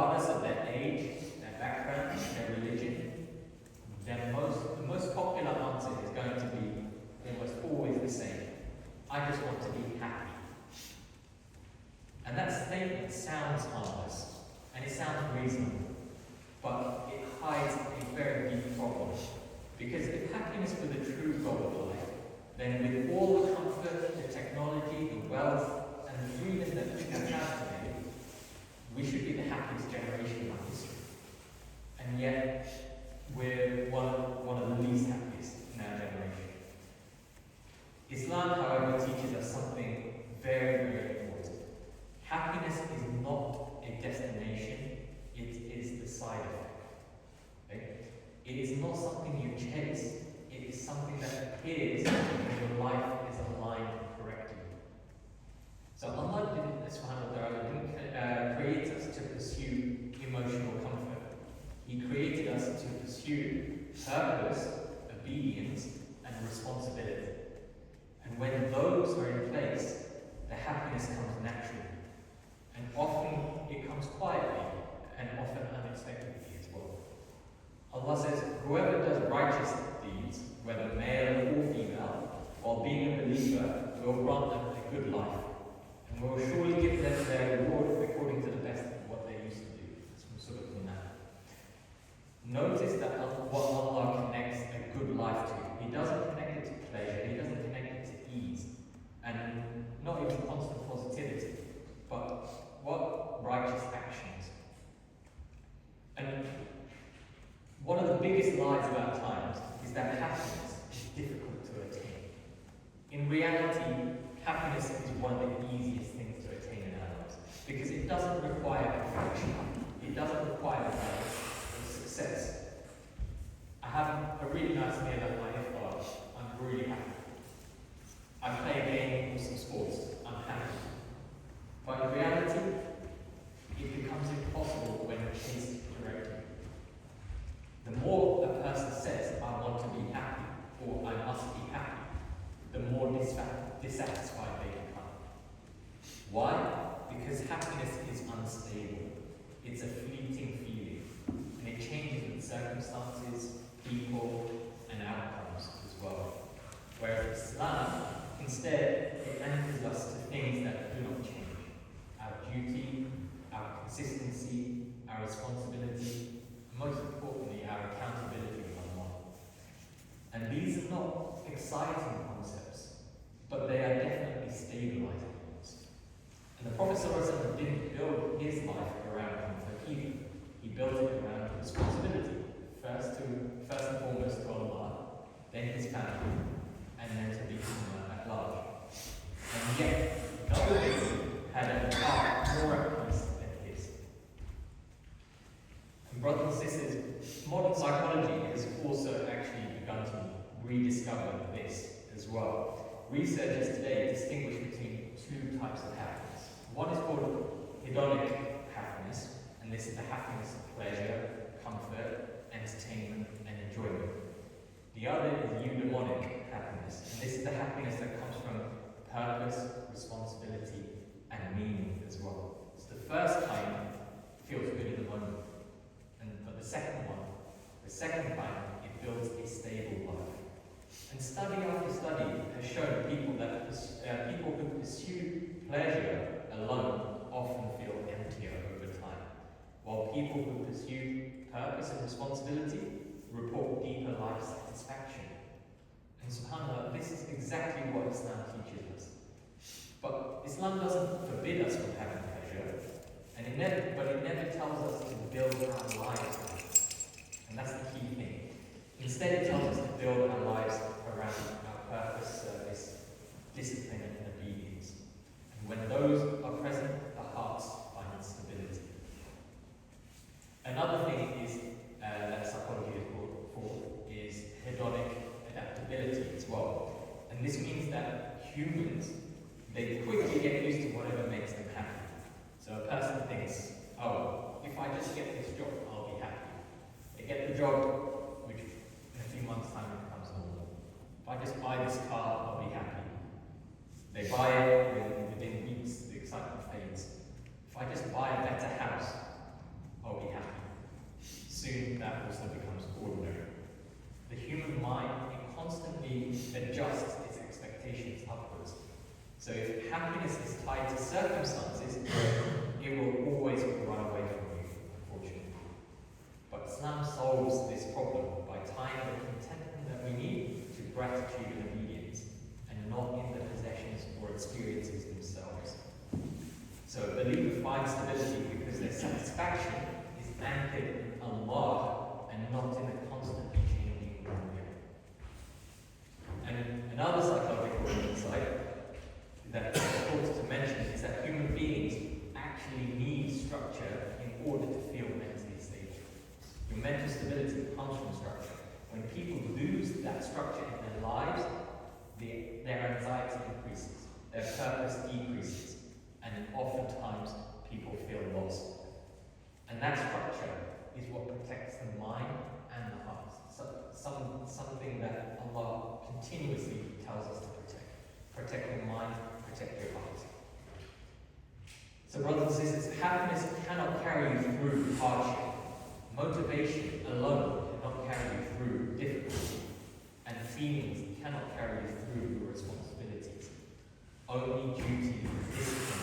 regardless of their age, their background, their religion, the most popular answer is going to be almost always the same. I just want to be happy. And that statement sounds harmless, and it sounds reasonable, but it hides a very deep problem. Because if happiness were the true goal of life, then with all the comfort, the technology, the wealth, and the freedom that we have today, we should be the happiest generation in history. And yet, we're one of the least happiest in our generation. Islam, however, teaches us something very, very important. Happiness is not a destination, it is the side effect. Okay? It is not something you chase, it is something that appears when your life is aligned correctly. So Allah didn't create us to pursue emotional comfort. He created us to pursue purpose, obedience, and responsibility. And when those are in place, the happiness comes naturally. And often it comes quietly, and often unexpectedly as well. Allah says, whoever does righteous deeds, whether male or female, while being a believer, will grant them a good life. And will surely give them their reward according to the best of what they used to do. Notice that what Allah connects a good life to. He doesn't connect it to pleasure, He doesn't connect it to ease, and not even constant positivity, but what righteous actions. And one of the biggest lies of our times is that happiness is difficult to attain. In reality, happiness is one of the easiest things to attain in our lives, because it doesn't require perfection, it doesn't require success. I have a really nice meal at my iftar, I'm really happy. I play a game or some sports, I'm happy. But in reality, it becomes impossible when chased directly. The more a person says, I want to be happy, or I must be happy, the more dissatisfied they become. Why? Because happiness is unstable. It's a fleeting feeling, and it changes with circumstances, people, and outcomes as well. Whereas Islam, instead, it anchors us to things that do not change. Our duty, our consistency, our responsibility, and most importantly, our accountability with Allah. And these are not exciting concepts, but they are definitely stabilizing ones. And the Prophet ﷺ didn't build his life around comfort either. He built it around responsibility. First and foremost to Allah, then his family, and then to the Ummah at large. And yet, nobody had a heart more at peace than his. And brothers and sisters, modern psychology has also actually begun to rediscover this as well. Researchers today distinguish between two types of happiness. One is called hedonic happiness, and this is the happiness of pleasure, comfort, entertainment, and enjoyment. The other is eudaimonic happiness, and this is the happiness that comes from purpose, responsibility, and meaning as well. So the first kind feels good in the moment, but the second kind, it builds a stable life. And study after study has shown people who pursue pleasure alone often feel emptier over time, while people who pursue purpose and responsibility report deeper life satisfaction. And subhanAllah, this is exactly what Islam teaches us. But Islam doesn't forbid us from having pleasure, but it never tells us to build our lives on it. And that's the key thing. Instead, it tells us to build our lives around our purpose, service, discipline, and obedience. And when those are present, the hearts find stability. Another thing is that psychology is called for is hedonic adaptability as well. And this means that humans, they quickly get used to whatever makes them happy. So a person thinks, oh, if I just get this job, I'll be happy. They get the job, which in a few months' time becomes normal. If I just buy this car, I'll be happy. They buy it, within weeks the excitement fades. If I just buy a better house, Islam solves this problem by tying the contentment that we need to gratitude and obedience, and not in the possessions or experiences themselves. So a believer finds stability because their satisfaction is anchored in Allah and not in the constantly changing world. And another psychological insight that is important to mention is that human beings actually need structure in order to feel mentally stable. Your mental stability comes from structure. When people lose that structure in their lives, their anxiety increases, their purpose decreases, and oftentimes people feel lost. And that structure is what protects the mind and the heart. Something that Allah continuously tells us to protect. Protect your mind, protect your heart. So brothers and sisters, happiness cannot carry you through hardship. Motivation alone cannot carry you through difficulty. And feelings cannot carry you through your responsibilities. Only duty and discipline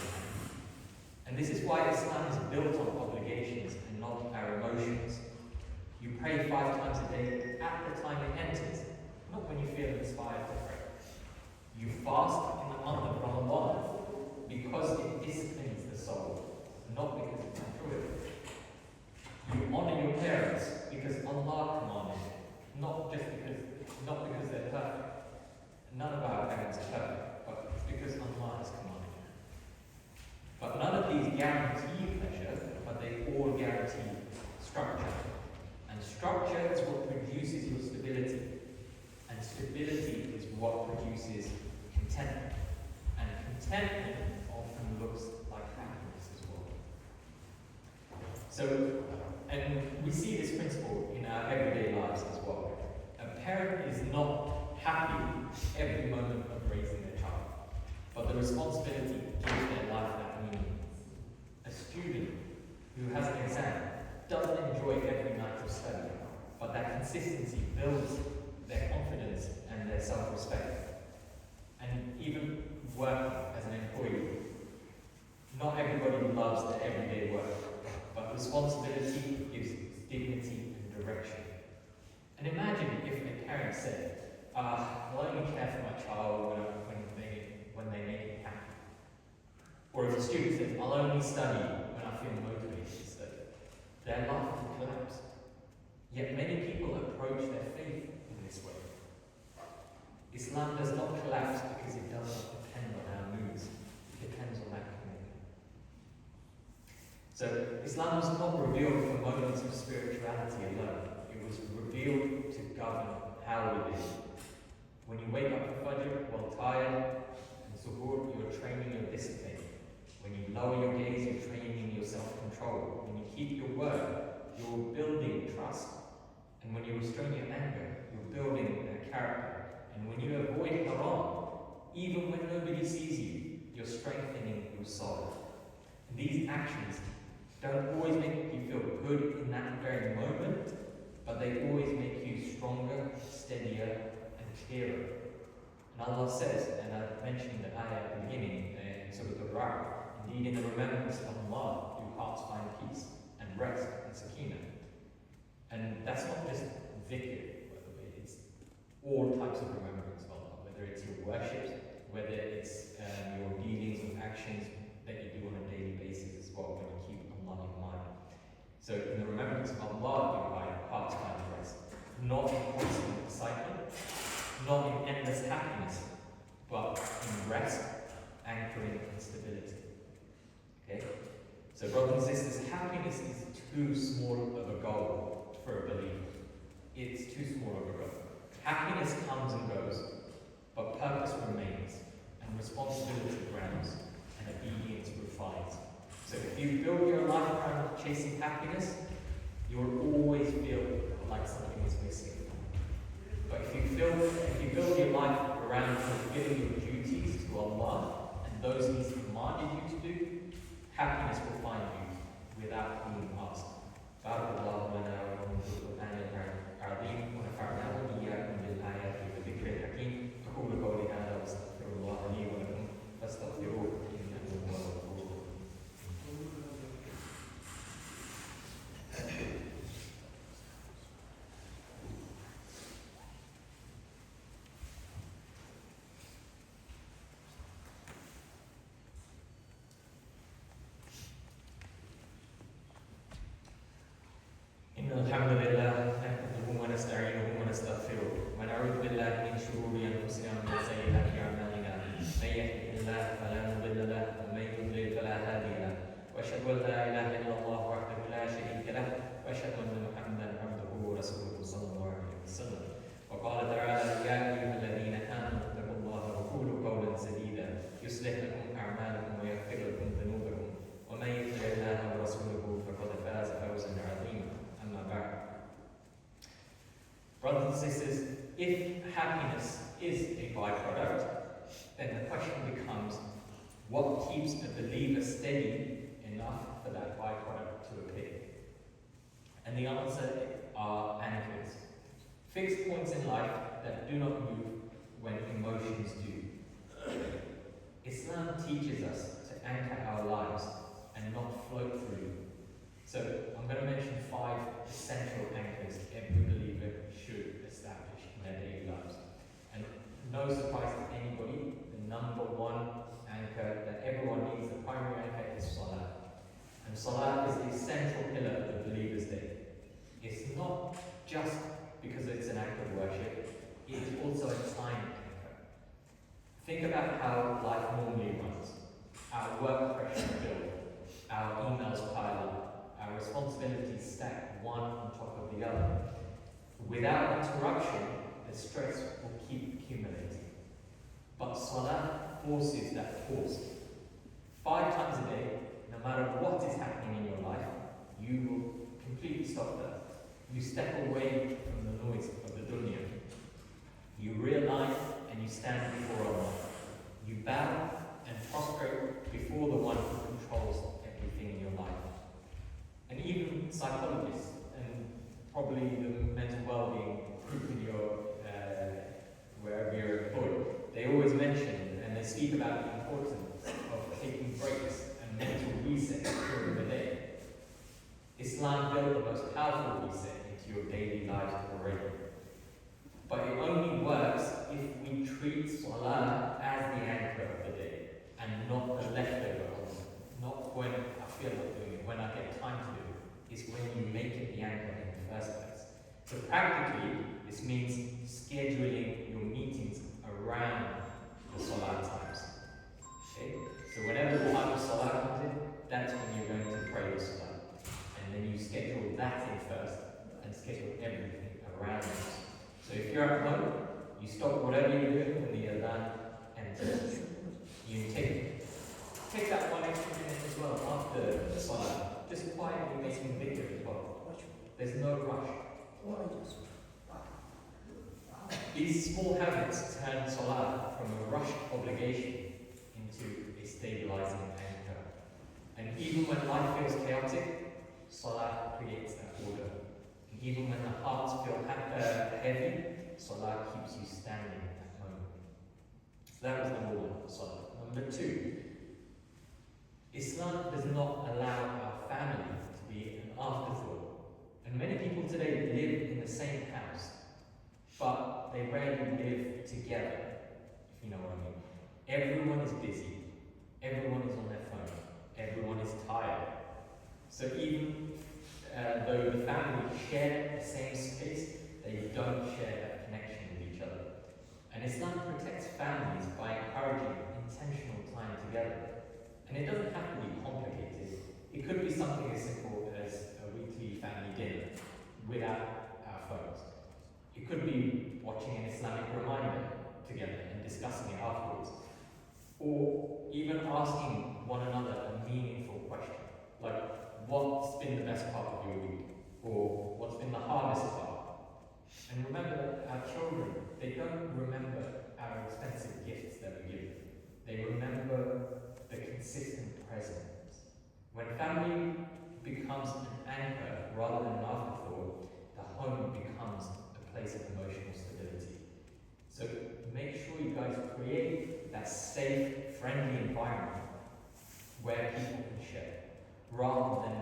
can. And this is why Islam is built on obligations and not our emotions. You pray 5 times a day at the time it enters, not when you feel inspired to pray. You fast in the month of Ramadan because it disciplines the soul, not because it's natural. You honor your parents because Allah commanded it, not because they're perfect. None of our parents are perfect, but it's because Allah has commanded it. But none of these guarantee pleasure, but they all guarantee structure. And structure is what produces your stability. And stability is what produces contentment. And contentment often looks like happiness as well. So, and we see this principle in our everyday lives as well. A parent is not happy every moment of raising their child, but the responsibility gives their life that meaning. A student who has an exam doesn't enjoy every night of study, but that consistency builds their confidence and their self-respect. And even working as an employee, not everybody loves their everyday work, but responsibility gives dignity and direction. And imagine if a parent said, I'll only care for my child when they make me happy. Or if a student says, I'll only study when I feel motivated to study. Their life will collapse. Yet many people approach their faith in this way. Islam does not collapse because it does not depend on our moods. It depends on our commitment. So Islam was not revealed for moments of spirituality alone. It was revealed to govern how we live. When you wake up for Fajr while tired, and Zuhur, you're training your discipline. When you lower your gaze, you're training your self-control. When you keep your word, you're building trust. And when you restrain your anger, you're building character. And when you avoid haram, even when nobody sees you, you're strengthening your soul. And these actions don't always make you feel good in that very moment, but they always make you stronger, steadier, and clearer. And Allah says, and I mentioned the ayah at the beginning, Surah Al-Ra'd, indeed in the remembrance of Allah, your hearts find peace and rest and sakina. And that's not just dhikr, by the way, it's all types of remembrance of Allah, whether it's your worships, whether it's your dealings and actions that you do on a daily basis as well, when you keep Allah in mind. So in the remembrance of Allah, your hearts find rest, not in constant excitement, not in endless happiness, but in rest, anchoring, and stability. Okay? So brothers and sisters, happiness is too small of a goal for a believer. It's too small of a goal. Happiness comes and goes, but purpose remains, and responsibility grounds, and obedience refines. So if you build your life around chasing happiness, you will always feel like something is missing. But if you build your life around fulfilling your duties to Allah and those He's commanded you to do, happiness will find you without being asked. بارك الله لنا ولكم في القرآن العظيم ونفعنا وإياكم بالآيات والذكر الحكيم أقول قولي هذا وأستغفر الله لي ولكم فاستغفروه إنه هو الغفور الرحيم. Alhamdulillah, nahmaduhu wa nasta'inuhu wa nastaghfiruh wa na'udhu billahi min shururi anfusina wa min sayyiati a'malina. Man yahdihillahu fala mudilla lahu wa man yudlil fala hadiya lahu. Wa ashhadu an la ilaha illallah wahdahu la sharika lahu wa ashhadu anna Muhammadan abduhu wa rasuluhu sallallahu alayhi wa sallam. Wa qala ta'ala ya ayyuhalladhina amanu ittaqullaha wa qulu qawlan sadida yuslih lakum a'malakum wa yaghfir lakum dhunubakum wa man yuti' Allaha wa rasulahu faqad faza fawzan 'azima. Brothers and sisters, if happiness is a byproduct, then the question becomes, what keeps a believer steady enough for that byproduct to appear? And the answer are anchors. Fixed points in life that do not move when emotions do. Islam teaches us to anchor our lives and not float through them. So I'm going to mention 5 essential anchors every believer should establish in their daily lives. And no surprise to anybody, the number 1 anchor that everyone needs, the primary anchor, is Salah. And Salah is the essential pillar of the believer's day. It's not just because it's an act of worship, it is also a time anchor. Think about how life normally runs. Our work pressure build, our emails pile up, our responsibilities stack one on top of the other. Without interruption, the stress will keep accumulating. But Salah forces that pause. 5 times a day, no matter what is happening in your life, you will completely stop that. You step away from the noise of the dunya. You realign and you stand before Allah. You bow and prostrate before the one who controls everything in your life. And even psychologists and probably the mental well-being group in your wherever you're employed, they always mention and they speak about the importance of taking breaks and mental reset during the day. Islam built the most powerful reset into your daily life already. But it only works if we treat Salah as the anchor of the day and not the leftover of it. Not when I feel like doing it, when I get time to do it. It's when you make it the anchor in the first place. So practically, this means scheduling your meetings around the Salah times. Okay? So whenever the time of Salah comes in, that's when you're going to pray the Salah. And then you schedule that in first and schedule everything around it. So if you're at home, you stop whatever you're doing when the adhan enters. You take that 1 extra minute as well after the Salah. Just quietly making dhikr as well. There's no rush. These small habits turn Salah from a rushed obligation into a stabilizing anchor. And even when life feels chaotic, Salah creates that order. And even when the hearts feel heavy, Salah keeps you standing at that moment. So that was number 1, Salah. Number 2, Islam does not allow our family to be an afterthought. And many people today live in the same house, but they rarely live together, if you know what I mean. Everyone is busy, everyone is on their phone, everyone is tired. So even though the family share the same space, they don't share that connection with each other. And Islam protects families by encouraging intentional time together. And it doesn't have to be complicated. It could be something as simple as a weekly family dinner without our phones. It could be watching an Islamic reminder together and discussing it afterwards. Or even asking one another a meaningful question, like, what's been the best part of your week? Or what's been the hardest part? And remember that our children, they don't remember our expensive gifts that we give them. They remember the consistent presence. When family becomes an anchor rather than an afterthought, the home becomes a place of emotional stability. So make sure you guys create that safe, friendly environment where people can share, rather than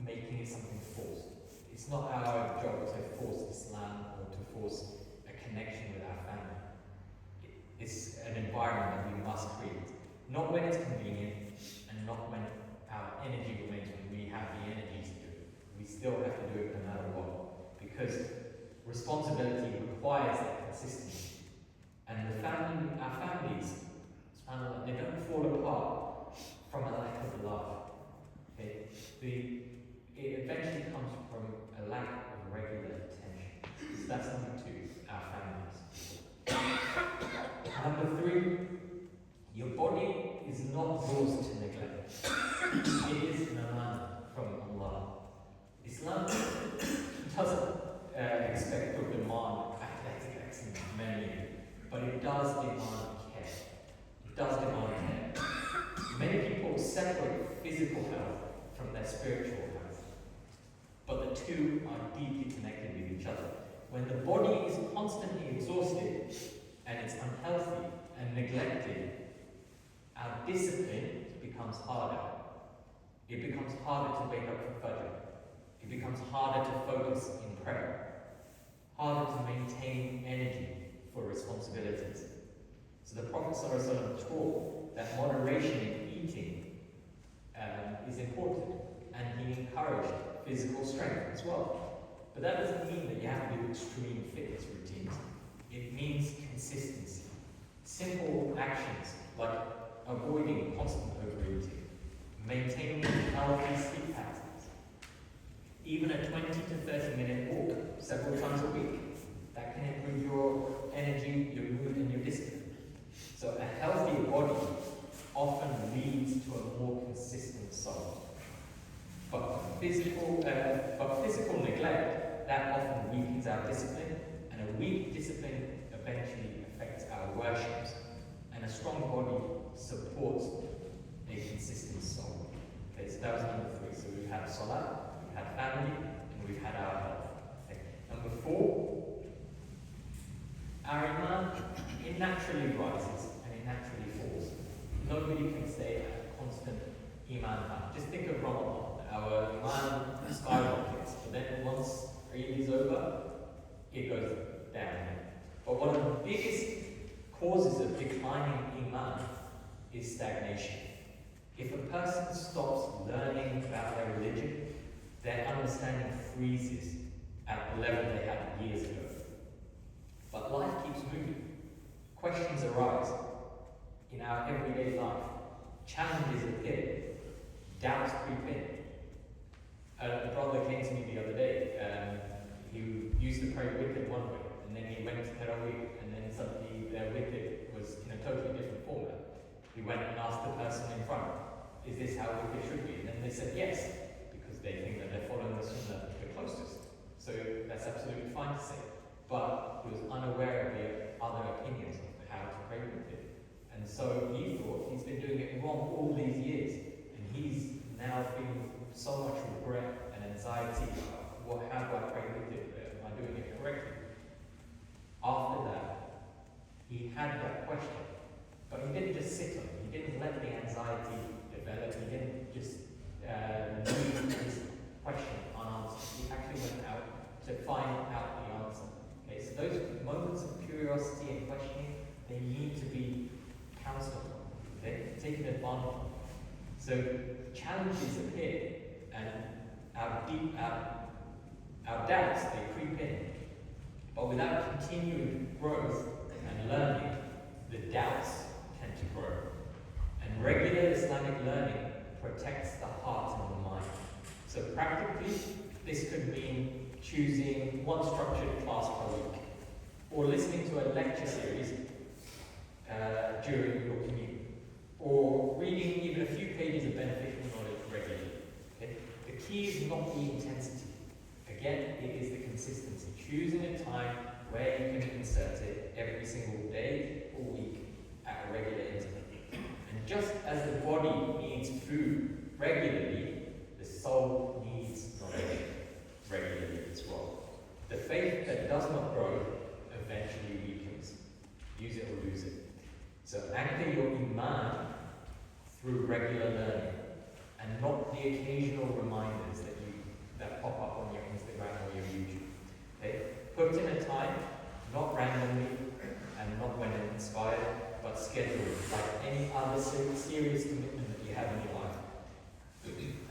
making it something forced. It's not our job to force Islam or to force a connection with our family. It's an environment that we must create. Not when it's convenient, and not when our energy remains, when we have the energy to do it. We still have to do it no matter what, because responsibility requires that consistency. And our families, they don't fall apart from a lack of love. Okay? It eventually comes from a lack of regular attention. So that's number 2, our families. Number 3, your body is not yours to neglect. It is an aman from Allah. Islam doesn't expect or demand athletic excellence from many, but it does demand care. It does demand care. Many people separate physical health from their spiritual health, but the two are deeply connected with each other. When the body is constantly exhausted and it's unhealthy and neglected, our discipline becomes harder. It becomes harder to wake up for Fajr. It becomes harder to focus in prayer. Harder to maintain energy for responsibilities. So the Prophet ﷺ taught that moderation in eating is important, and he encouraged physical strength as well. But that doesn't mean that you have to do extreme fitness routines. It means consistency. Simple actions like avoiding constant overeating, maintaining healthy sleep patterns, even a 20 to 30 minute walk several times a week. That can improve your energy, your mood, and your discipline. So a healthy body often leads to a more consistent soul. But physical neglect, that often weakens our discipline, and a weak discipline eventually affects our worships. And a strong body supports a consistent soul. Okay, so that was number 3. So we've had salah, we've had family, and we've had our health. Okay. Number 4, our iman, it naturally rises and it naturally falls. Nobody can stay at a constant iman high. Just think of Ramadan. Our iman skyrockets, but then once Eid is over, it goes down. But one of the biggest causes of declining iman is stagnation. If a person stops learning about their religion, their understanding freezes at the level they had years ago. But life keeps moving. Questions arise in our everyday life. Challenges appear. Doubts creep in. A brother came to me the other day. He used to pray wicked one way, and then he went to Taraweeh, and then suddenly their wicked was in a totally different format. He went and asked the person in front, "Is this how wicked should be?" And then they said yes, because they think that they're following the sunnah the closest. So that's absolutely fine to say. But he was unaware of the other opinions of how to pray wicked. And so he thought he's been doing it wrong all these years, and he's now feeling so much regret and anxiety. How do I pray wicked? Am I doing it correctly? After that, he had that question, but he didn't just sit on it. He didn't let the anxiety develop. He didn't just leave his question unanswered. He actually went out to find out the answer. Okay, so those moments of curiosity and questioning, they need to be pounced upon. Okay, taken advantage of. So challenges appear, and our doubts, they creep in. But without continued growth and learning, the doubts tend to grow. And regular Islamic learning protects the heart and the mind. So practically, this could mean choosing one structured class per week, or listening to a lecture series during your commute, or reading even a few pages of beneficial knowledge regularly. Okay? The key is not the intensity. Again, it is the consistency. Choosing a time where you can insert it every single day or week at a regular interval. And just as the body needs food regularly, the soul needs knowledge regularly as well. The faith that does not grow eventually weakens. Use it or lose it. So anchor your iman through regular learning, and not the occasional reminders that pop up on your Instagram or your YouTube. Okay? Put in a time, not randomly, and not when inspired, but scheduled, like any other serious commitment that you have in your life.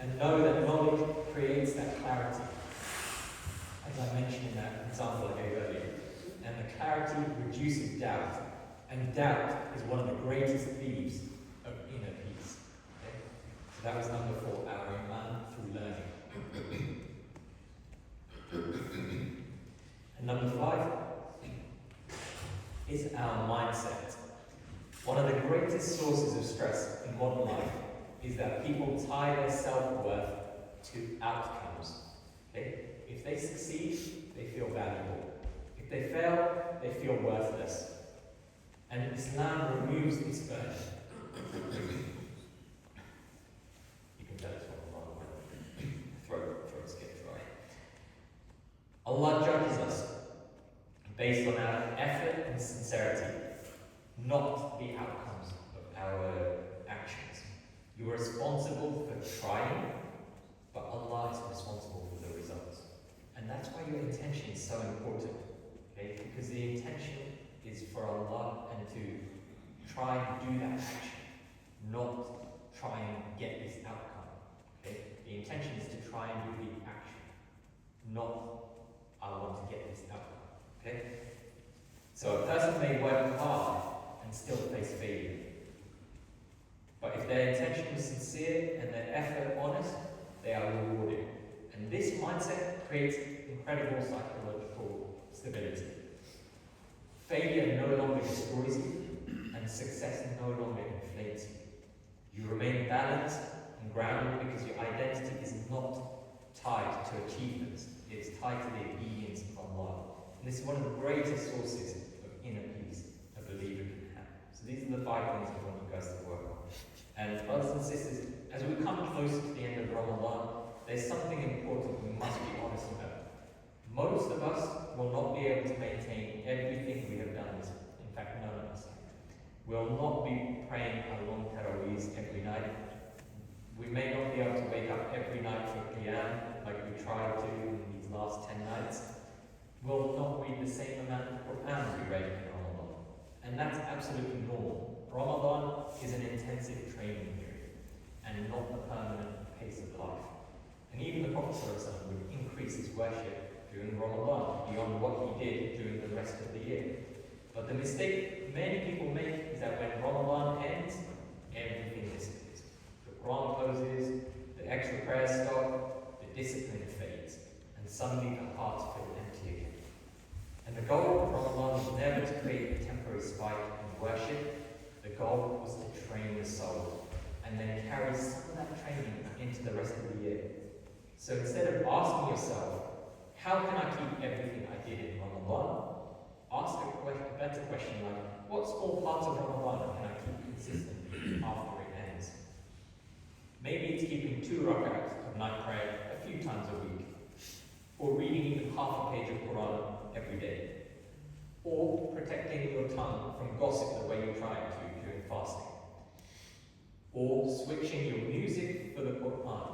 And know that knowledge creates that clarity. And doubt is one of the greatest thieves of inner peace. Okay? So that was number 4, our iman through learning. And number 5 is our mindset. One of the greatest sources of stress in modern life is that people tie their self-worth to outcomes. Okay? If they succeed, they feel valuable. If they fail, they feel worthless. And Islam removes this burden. You can tell it's one of throat's getting dry. Allah judges us based on our effort and sincerity, not the outcomes of our actions. You are responsible for trying, but Allah is responsible for the results. And that's why your intention is so important. Okay? Because the intention is for Allah and to try and do that action, not try and get this outcome. Okay? The intention is to try and do the action, not I want to get this outcome. Okay? So a person may work hard and still face failure. But if their intention is sincere and their effort honest, they are rewarded. And this mindset creates incredible psychological stability. Failure no longer destroys you, and success no longer inflates you. You remain balanced and grounded because your identity is not tied to achievements. It is tied to the obedience of Allah. And this is one of the greatest sources of inner peace a believer can have. So these are the 5 things I want you guys to work on. And brothers and sisters, as we come closer to the end of Ramadan, there's something important we must be honest about. Most of us will not be able to maintain everything we have done. In fact, none of us. We'll not be praying our long taraweehs every night. We may not be able to wake up every night for Qiyam like we tried to in these last 10 nights. We'll not read the same amount of Quran we read in Ramadan. And that's absolutely normal. Ramadan is an intensive training period and not the permanent pace of life. And even the Prophet ﷺ would increase his worship during Ramadan beyond what he did during the rest of the year. But the mistake many people make is that when Ramadan ends, everything disappears. The Quran closes, the extra prayers stop, the discipline fades, and suddenly the hearts feel empty again. And the goal of Ramadan was never to create a temporary spike in worship. The goal was to train the soul, and then carry some of that training into the rest of the year. So instead of asking yourself, how can I keep everything I did in Ramadan? Ask a better question like, what small parts of Ramadan can I keep consistent after it ends? Maybe it's keeping 2 rak'ahs of night prayer a few times a week, or reading even half a page of Quran every day, or protecting your tongue from gossip the way you try to during fasting, or switching your music for the Quran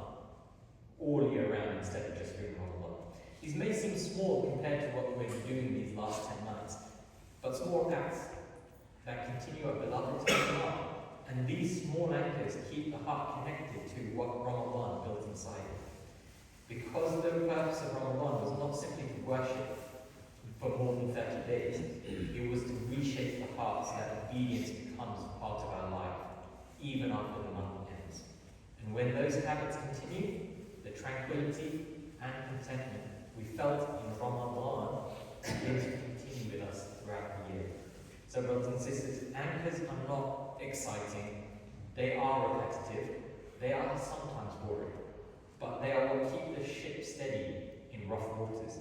all year round instead of just during Ramadan. These may seem small compared to what we're doing these last 10 nights, but small acts that continue are beloved to Allah. And these small anchors keep the heart connected to what Ramadan built inside it. Because the purpose of Ramadan was not simply to worship for more than 30 days, it was to reshape the heart so that obedience becomes part of our life, even after the month ends. And when those habits continue, the tranquility and contentment we felt in Ramadan begin to continue with us throughout the year. So brothers and sisters, anchors are not exciting, they are repetitive, they are sometimes boring, but they are what keep the ship steady in rough waters.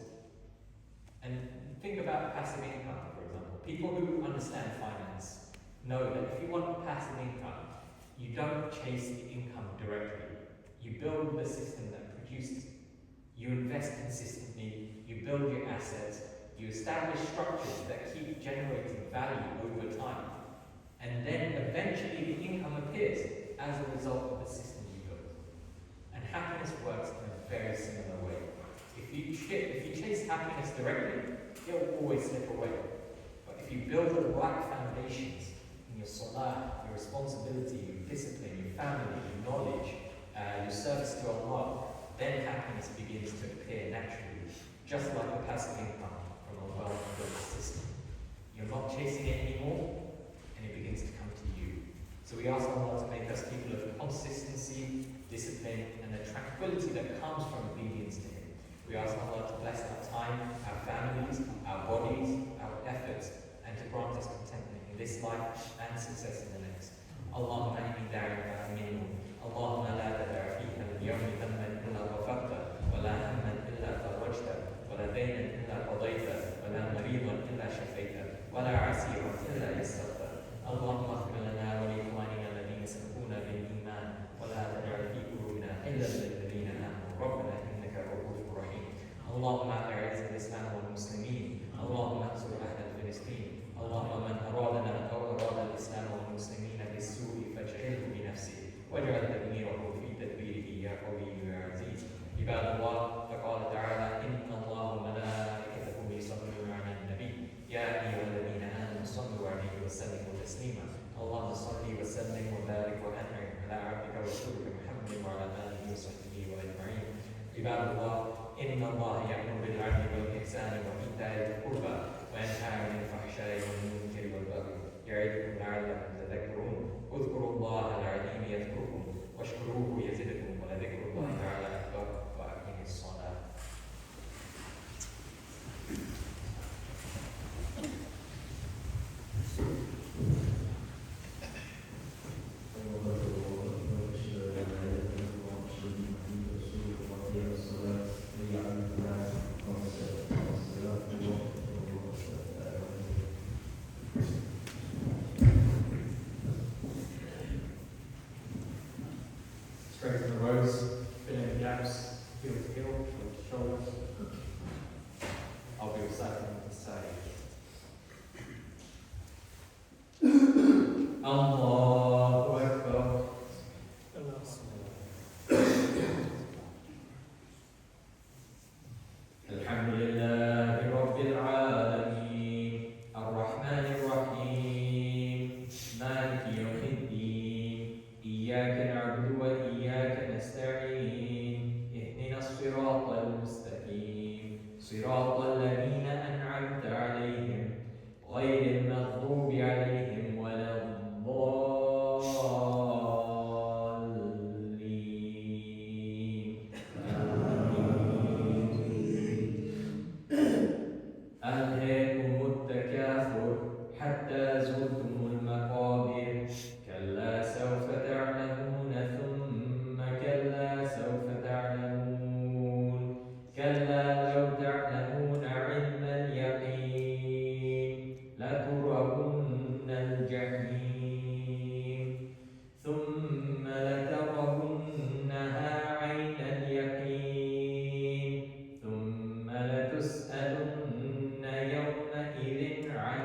And think about passive income, for example. People who understand finance know that if you want passive income, you don't chase the income directly. You build the system that produces it. You invest consistently, you build your assets, you establish structures that keep generating value over time. And then eventually the income appears as a result of the system you built. And happiness works in a very similar way. If you chase happiness directly, it will always slip away. But if you build the right foundations in your salah, your responsibility, your discipline, your family, your knowledge, your service to Allah, then happiness begins to appear naturally, just like a passive income from a well-built system. You're not chasing it anymore, and it begins to come to you. So we ask Allah to make us people of consistency, discipline, and the tranquility that comes from obedience to Him. We ask Allah to bless our time, our families, our bodies, our efforts, and to grant us contentment in this life and success in the next. اللهم إني داعيك منهم اللهم لا تدع فيها اليوم ذنبا إلا غفرته ولا هما إلا فرجته ولا دينا إلا قضيته ولا مريضا إلا شفيته ولا عسيرا إلا يسرته اللهم اغفر لنا ولإخواننا الذين سبقونا بالإيمان ولا تجعل في قلوبنا إلا للذين آمنوا ربنا إنك رؤوف رحيم اللهم أعز الإسلام والمسلمين اللهم انصر أهل فلسطين اللهم من أرادنا أو أراد الإسلام والمسلمين بالسوء فاجعله بنفسه واجعل تدميره في تدبيره يا قوي يا عزيز عباد الله فقال تعالى إن الله وملائكته يصلون على النبي يا أيها الذين آمنوا صلوا عليه وسلموا تسليما اللهم صل وسلم وبارك وأنعم على عبدك ورسولك محمد وعلى آله وصحبه وأجمعين عباد الله إن الله يأمر بالعدل والإحسان وإيتاء ذي القربى وينهى عن الفحشاء والمنكر والبغي يعظكم لعلكم تذكرون اذكروا الله العظيم يذكركم واشكروه يزدكم ولذكر الله تعالى أكبر وأقيموا الصلاة. Straighten the rows, fill in the gaps, heel to heel, shoulder to shoulder. I'll be reciting the side. Allahu Akbar. Alhamdulillah Rabbil Alameen Ar-Rahman Ar-Rahim Maliki Yawmiddin Iyyaka na'budu wa iyyaka nasta'in Ihdina as-sirata al-mustaqim Sirata alladhina an'amta 'alayhim ghayril maghdubi 'alayhim waladdallin ألهاكم التكاثر حتى زرتم المقابر كلا سوف تعلمون ثم كلا سوف تعلمون كلا لو تعلمون علم اليقين لترون الجحيم ثم لترونها عين اليقين ثم لتسألن يومئذ عن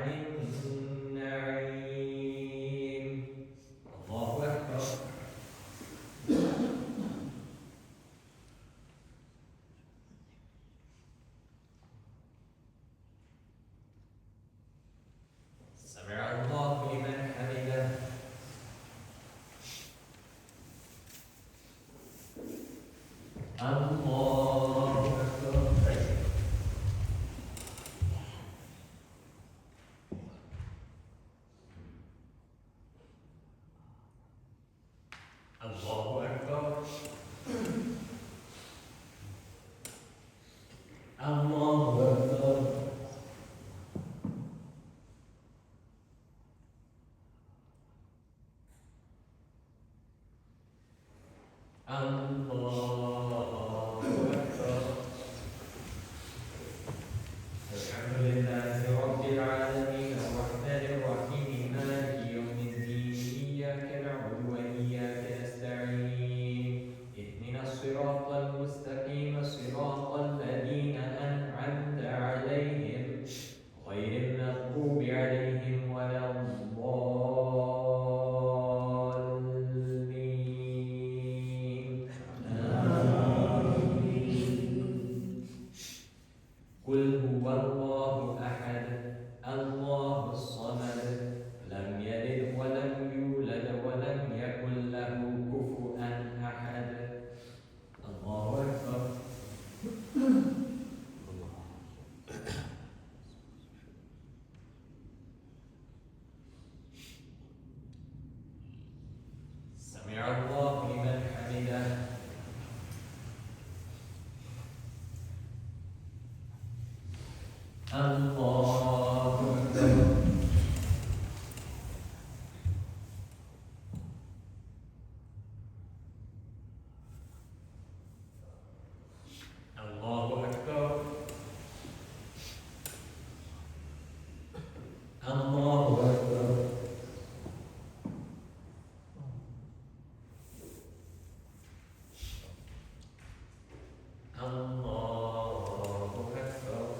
النعيم. الله أكبر. سمع الله لمن حمده. الله أكبر. الله أكبر. الله أكبر. الله أكبر. الحمد لله رب العالمين الرحمن الرحيم مالك يوم الدين إياك نعبد وإياك نستعين اهدنا الصراط المستقيم صراط الذين أنعمت عليهم غير المغضوب عليهم ولا الضالين. قل هو الله أحد الله الصمد لم يلد ولم يولد ولم يكن له كفوا أحد. الله أكبر. Allahu Akbar. Allahu Akbar. Allahu Akbar. Allahu Akbar.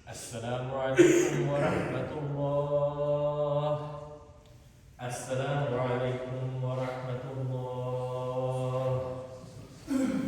السلام عليكم ورحمة الله. السلام عليكم